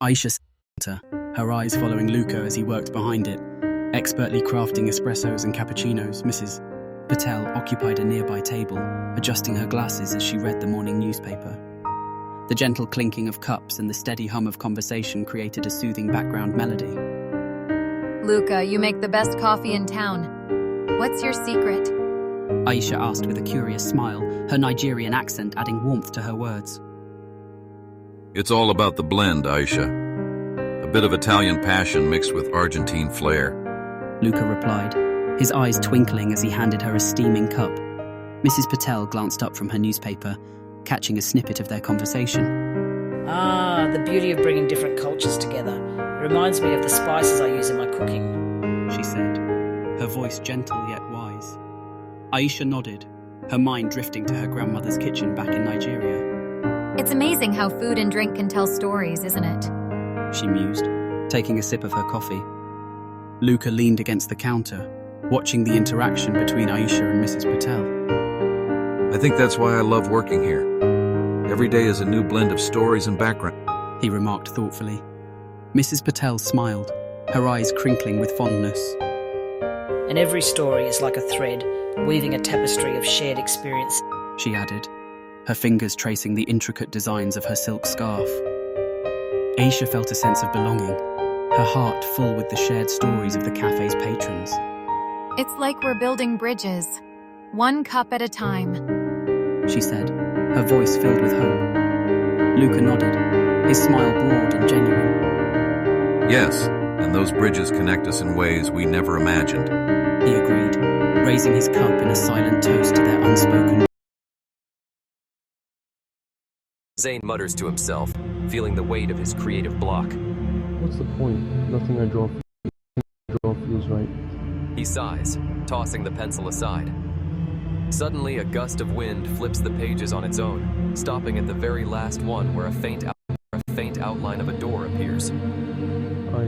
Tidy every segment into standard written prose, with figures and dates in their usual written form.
Aisha sat her eyes following Luca as he worked behind it, expertly crafting espressos and cappuccinos. Mrs. Patel occupied a nearby table, adjusting her glasses as she read the morning newspaper. The gentle clinking of cups and the steady hum of conversation created a soothing background melody. Luca, you make the best coffee in town. What's your secret? Aisha asked with a curious smile, her Nigerian accent adding warmth to her words. It's all about the blend, Aisha. A bit of Italian passion mixed with Argentine flair. Luca replied, his eyes twinkling as he handed her a steaming cup. Mrs. Patel glanced up from her newspaper, catching a snippet of their conversation. Ah, the beauty of bringing different cultures together. It reminds me of the spices I use in my cooking, she said, her voice gentle yet wise. Aisha nodded, her mind drifting to her grandmother's kitchen back in Nigeria. It's amazing how food and drink can tell stories, isn't it? She mused, taking a sip of her coffee. Luca leaned against the counter, watching the interaction between Aisha and Mrs. Patel. I think that's why I love working here. Every day is a new blend of stories and background, he remarked thoughtfully. Mrs. Patel smiled, her eyes crinkling with fondness. and every story is like a thread, weaving a tapestry of shared experience, she added, her fingers tracing the intricate designs of her silk scarf. Aisha felt a sense of belonging, her heart full with the shared stories of the cafe's patrons. It's like we're building bridges, one cup at a time, she said, her voice filled with hope. Luca nodded, his smile broad and genuine. Yes, and those bridges connect us in ways we never imagined, he agreed, raising his cup in a silent toast to their unspoken. Zane mutters to himself, feeling the weight of his creative block. What's the point? Nothing I draw feels right. He sighs, tossing the pencil aside. Suddenly, a gust of wind flips the pages on its own, stopping at the very last one where a faint outline of a door appears. I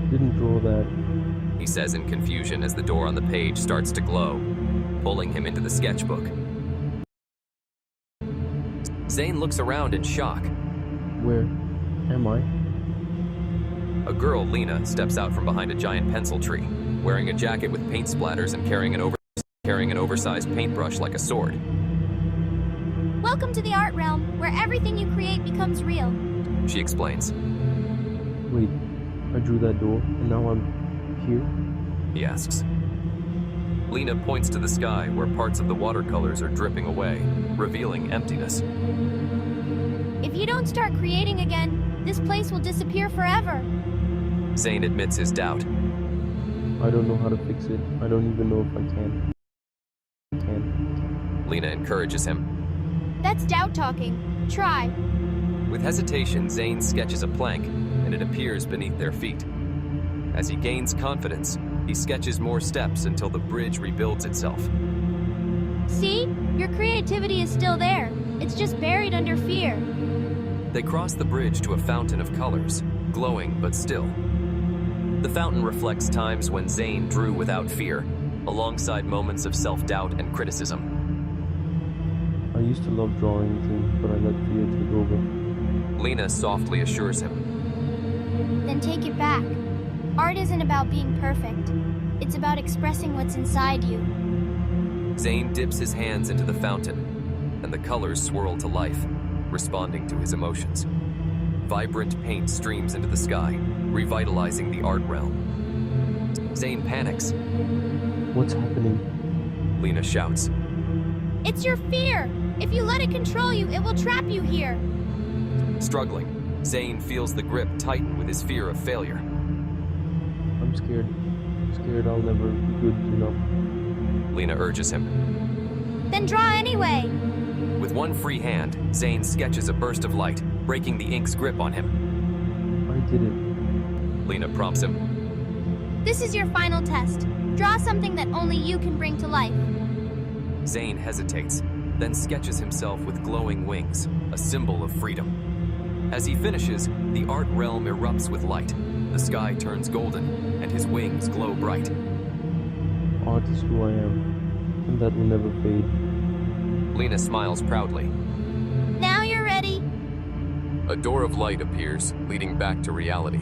didn't draw that, he says in confusion as the door on the page starts to glow, pulling him into the sketchbook. Zane looks around in shock. Where am I? A girl, Lena, steps out from behind a giant pencil tree, wearing a jacket with paint splatters and carrying an oversized paintbrush like a sword. Welcome to the art realm, where everything you create becomes real. She explains. Wait, I drew that door, and now I'm here? He asks. Lena points to the sky where parts of the watercolors are dripping away, revealing emptiness. If you don't start creating again, this place will disappear forever. Zane admits his doubt. I don't know how to fix it. I don't even know if I can. Lena encourages him. That's doubt talking. Try. With hesitation, Zane sketches a plank, and it appears beneath their feet. As he gains confidence, he sketches more steps until the bridge rebuilds itself. See? Your creativity is still there. It's just buried under fear. They cross the bridge to a fountain of colors, glowing but still. The fountain reflects times when Zane drew without fear, alongside moments of self-doubt and criticism. I used to love drawing things, but I let fear take over. Lena softly assures him. Then take it back. Art isn't about being perfect. It's about expressing what's inside you. Zane dips his hands into the fountain, and the colors swirl to life, responding to his emotions. Vibrant paint streams into the sky, revitalizing the art realm. Zane panics. What's happening? Lena shouts. It's your fear. If you let it control you, it will trap you here. Struggling, Zane feels the grip tighten with his fear of failure. I'm scared. Scared I'll never be good enough. Lena urges him. Then draw anyway. With one free hand, Zane sketches a burst of light, breaking the ink's grip on him. I did it. Lena prompts him. This is your final test. Draw something that only you can bring to life. Zane hesitates, then sketches himself with glowing wings, a symbol of freedom. As he finishes, the art realm erupts with light. The sky turns golden, and his wings glow bright. Art is who I am, and that will never fade. Lena smiles proudly. Now you're ready. A door of light appears, leading back to reality.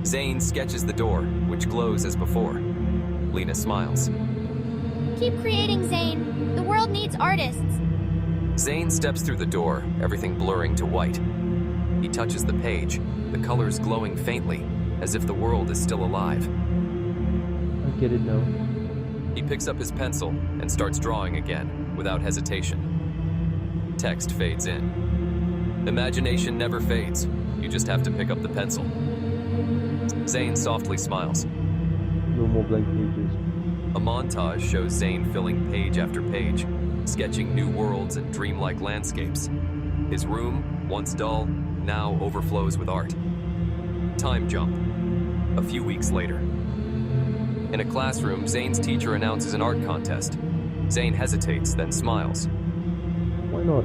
Zane sketches the door, which glows as before. Lena smiles. Keep creating, Zane. The world needs artists. Zane steps through the door, everything blurring to white. He touches the page, the colors glowing faintly, as if the world is still alive. I get it now. He picks up his pencil and starts drawing again, without hesitation. Text fades in. Imagination never fades. You just have to pick up the pencil. Zane softly smiles. No more blank pages. A montage shows Zane filling page after page, sketching new worlds and dreamlike landscapes. His room, once dull, now overflows with art. Time jump. A few weeks later. In a classroom, Zane's teacher announces an art contest. Zane hesitates, then smiles. Why not?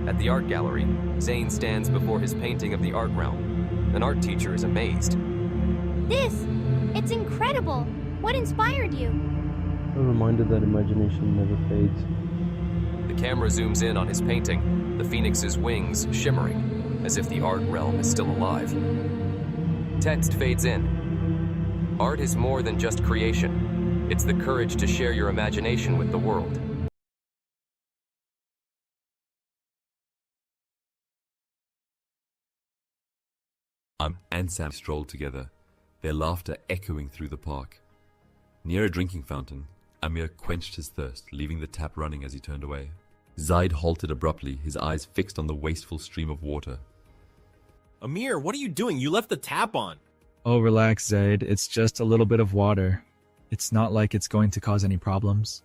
At the art gallery, Zane stands before his painting of the art realm. An art teacher is amazed. It's incredible. What inspired you? A reminder that imagination never fades. The camera zooms in on his painting, the phoenix's wings shimmering, as if the art realm is still alive. Text fades in. Art is more than just creation. It's the courage to share your imagination with the world. And Sam strolled together, their laughter echoing through the park. Near a drinking fountain, Amir quenched his thirst, leaving the tap running as he turned away. Zaid halted abruptly, his eyes fixed on the wasteful stream of water. Amir, what are you doing? You left the tap on. Oh, relax, Zaid. It's just a little bit of water. It's not like it's going to cause any problems.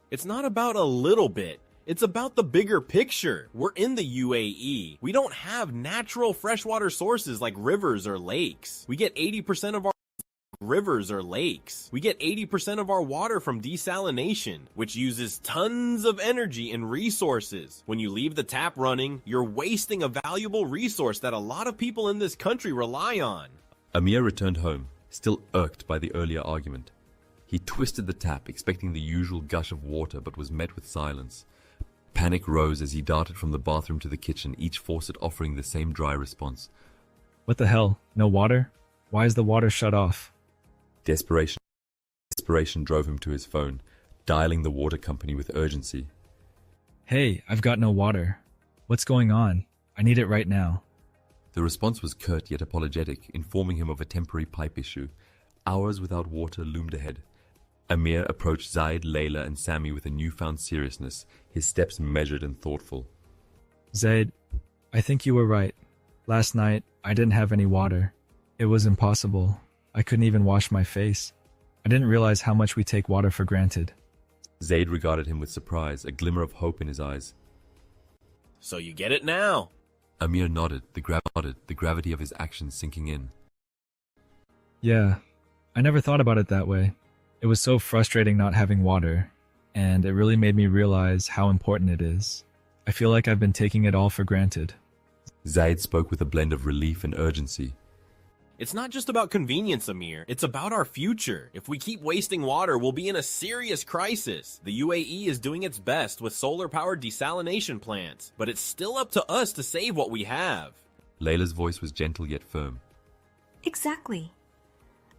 It's not about a little bit. It's about the bigger picture. We're in the UAE. We don't have natural freshwater sources like rivers or lakes. We get 80% of our water from desalination, which uses tons of energy and resources. When you leave the tap running, you're wasting a valuable resource that a lot of people in this country rely on. Amir returned home, still irked by the earlier argument. He twisted the tap, expecting the usual gush of water, but was met with silence. Panic rose as he darted from the bathroom to the kitchen, each faucet offering the same dry response. What the hell? No water? Why is the water shut off? Desperation drove him to his phone, dialing the water company with urgency. Hey, I've got no water. What's going on? I need it right now. The response was curt yet apologetic, informing him of a temporary pipe issue. Hours without water loomed ahead. Amir approached Zaid, Layla, and Sammy with a newfound seriousness, his steps measured and thoughtful. Zaid, I think you were right. Last night, I didn't have any water. It was impossible. I couldn't even wash my face. I didn't realize how much we take water for granted. Zaid regarded him with surprise, a glimmer of hope in his eyes. So you get it now. Amir nodded, the gravity of his actions sinking in. Yeah, I never thought about it that way. It was so frustrating not having water, and it really made me realize how important it is. I feel like I've been taking it all for granted. Zaid spoke with a blend of relief and urgency. It's not just about convenience, Amir. It's about our future. If we keep wasting water, we'll be in a serious crisis. The UAE is doing its best with solar-powered desalination plants, but it's still up to us to save what we have. Layla's voice was gentle yet firm. Exactly.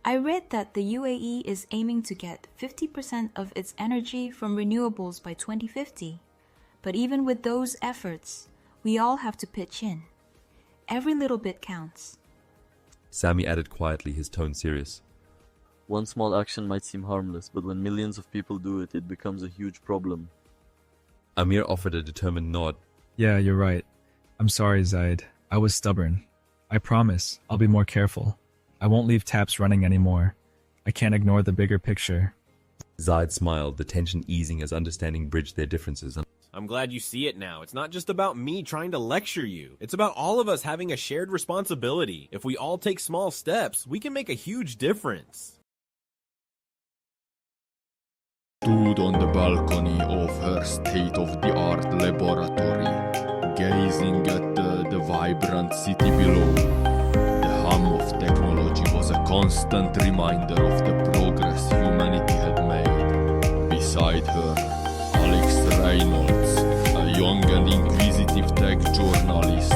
I read that the UAE is aiming to get 50% of its energy from renewables by 2050. But even with those efforts, we all have to pitch in. Every little bit counts. Sammy added quietly, his tone serious. One small action might seem harmless, but when millions of people do it, it becomes a huge problem. Amir offered a determined nod. Yeah, you're right. I'm sorry, Zaid. I was stubborn. I promise, I'll be more careful. I won't leave taps running anymore. I can't ignore the bigger picture. Zaid smiled, the tension easing as understanding bridged their differences. I'm glad you see it now. It's not just about me trying to lecture you. It's about all of us having a shared responsibility. If we all take small steps, we can make a huge difference. Stood on the balcony of her state-of-the-art laboratory, gazing at the vibrant city below. The hum of technology was a constant reminder of the progress humanity had made. Beside her, Alex Reynolds, a young and inquisitive tech journalist,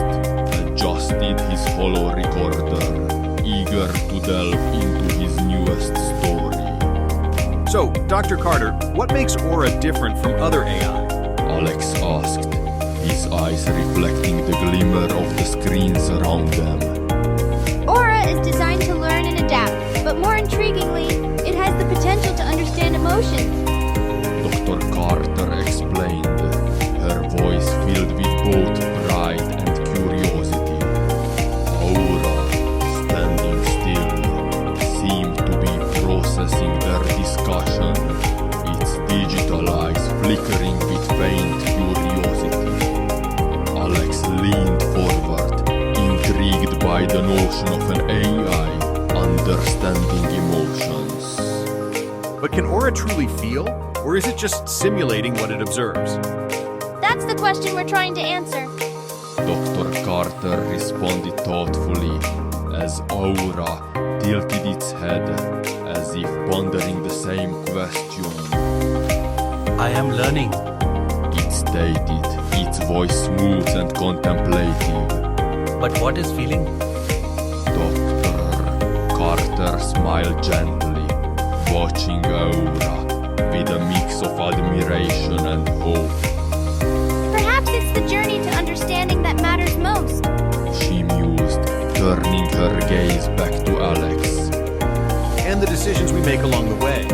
adjusted his holo recorder, eager to delve into his newest story. So, Dr. Carter, what makes Aura different from other AI? Alex asked, his eyes reflecting the glimmer of the screens around them. Aura is designed to learn and adapt, but more intriguingly, it has the potential to understand emotions. Dr. Carter explained, her voice filled with both pride and curiosity. Aura, standing still, seemed to be processing their discussion, its digital eyes flickering with faint curiosity. Alex leaned forward, intrigued by the notion of an AI understanding emotions. But can Aura truly feel, or is it just simulating what it observes? That's the question we're trying to answer. Dr. Carter responded thoughtfully as Aura tilted its head as if pondering the same question. I am learning, it stated, its voice smooth and contemplative. But what is feeling? Dr. Carter smiled gently, watching Aura with a mix of admiration and hope. Perhaps it's the journey to understanding that matters most. She mused, turning her gaze back to Alex. And the decisions we make along the way.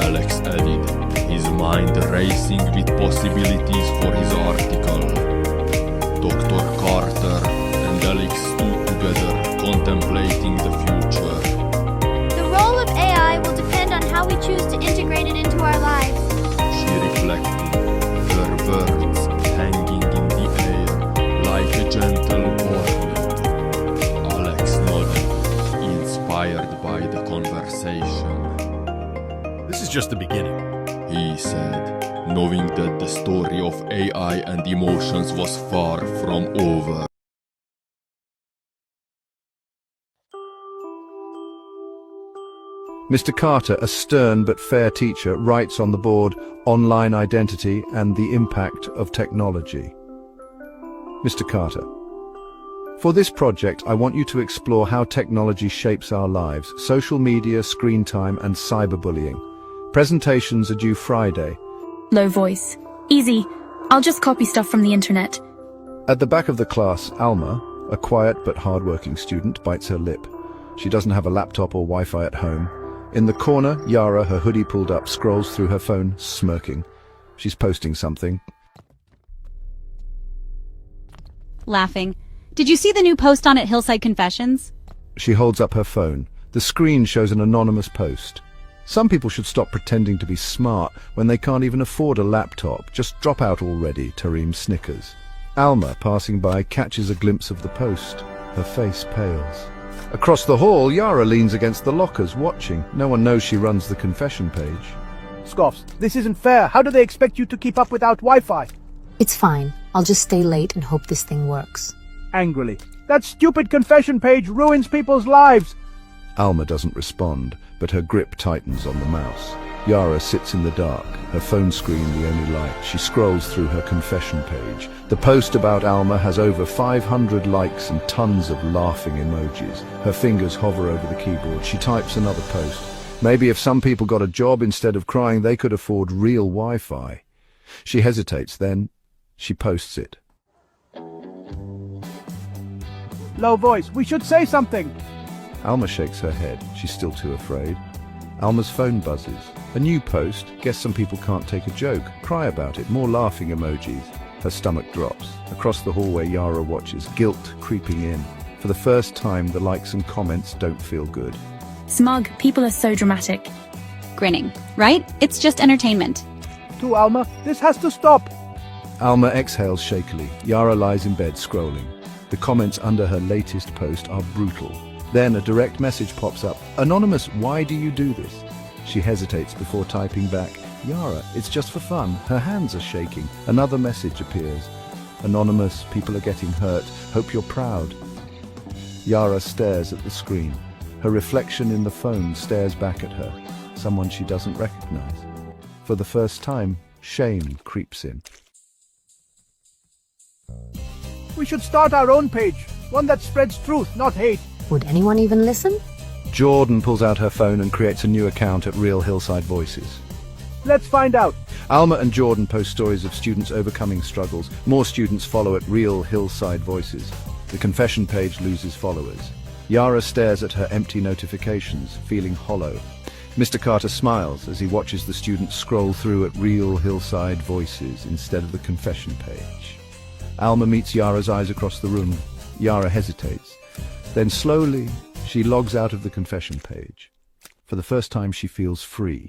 Alex added, his mind racing with possibilities for his article. Dr. Carter and Alex stood together, contemplating the future. The role of AI will depend on how we choose to integrate it into our lives. She reflected, her words hanging in the air like a gentle warning. Alex nodded, inspired by the conversation. This is just the beginning, he said, knowing that the story of AI and emotions was far from over. Mr. Carter, a stern but fair teacher, writes on the board, "Online identity and the impact of technology." Mr. Carter, for this project, I want you to explore how technology shapes our lives, social media, screen time, and cyberbullying. Presentations are due Friday. Low voice. Easy. I'll just copy stuff from the internet. At the back of the class, Alma, a quiet but hard-working student, bites her lip. She doesn't have a laptop or Wi-Fi at home. In the corner, Yara, her hoodie pulled up, scrolls through her phone, smirking. She's posting something. Laughing. Did you see the new post on at Hillside Confessions? She holds up her phone. The screen shows an anonymous post. Some people should stop pretending to be smart when they can't even afford a laptop. Just drop out already, Tareem snickers. Alma, passing by, catches a glimpse of the post. Her face pales. Across the hall, Yara leans against the lockers, watching. No one knows she runs the confession page. Scoffs, this isn't fair. How do they expect you to keep up without Wi-Fi? It's fine. I'll just stay late and hope this thing works. Angrily. That stupid confession page ruins people's lives. Alma doesn't respond, but her grip tightens on the mouse. Yara sits in the dark, her phone screen the only light. She scrolls through her confession page. The post about Alma has over 500 likes and tons of laughing emojis. Her fingers hover over the keyboard. She types another post. Maybe if some people got a job instead of crying, they could afford real Wi-Fi. She hesitates, then she posts it. Low voice. We should say something. Alma shakes her head. She's still too afraid. Alma's phone buzzes. A new post. Guess some people can't take a joke. Cry about it. More laughing emojis. Her stomach drops. Across the hallway, Yara watches, guilt creeping in. For the first time, the likes and comments don't feel good. Smug. People are so dramatic. Grinning. Right? It's just entertainment. To Alma, this has to stop. Alma exhales shakily. Yara lies in bed scrolling. The comments under her latest post are brutal. Then a direct message pops up. Anonymous, why do you do this? She hesitates before typing back. Yara, it's just for fun. Her hands are shaking. Another message appears. Anonymous, people are getting hurt. Hope you're proud. Yara stares at the screen. Her reflection in the phone stares back at her. Someone she doesn't recognize. For the first time, shame creeps in. We should start our own page. One that spreads truth, not hate. Would anyone even listen? Jordan pulls out her phone and creates a new account at Real Hillside Voices. Let's find out. Alma and Jordan post stories of students overcoming struggles. More students follow at Real Hillside Voices. The confession page loses followers. Yara stares at her empty notifications, feeling hollow. Mr. Carter smiles as he watches the students scroll through at Real Hillside Voices instead of the confession page. Alma meets Yara's eyes across the room. Yara hesitates. Then slowly, she logs out of the confession page. For the first time, she feels free.